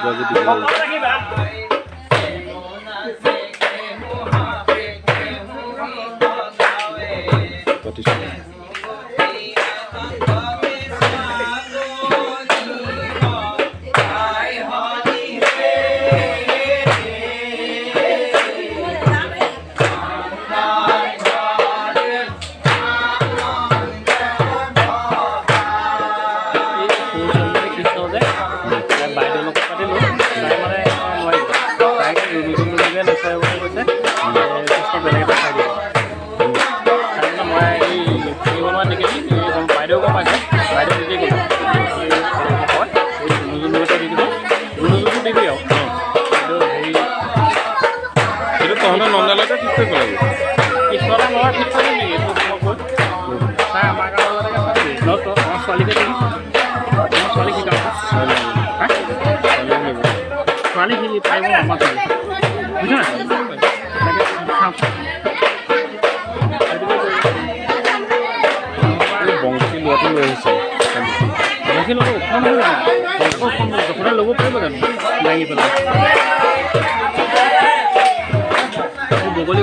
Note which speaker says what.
Speaker 1: বগলীটো আজি দিব নন্দালয়তে ঠিক কৰিব লাগিব কৃষ্ণটা মই ঠিক কৰিম নেকি ছাৰ আমাৰ আমাৰ ছোৱালীকে দিম আমাৰ ছোৱালী শিকাম ছোৱালী শিকি পাৰিব আমাৰ ছোৱালী বংশী লোৱাটো লৈ আহিছে বংশী লোৱাটো ওখ নহয় ল'ব পাৰিব জানো দাঙি পেলাই বগলী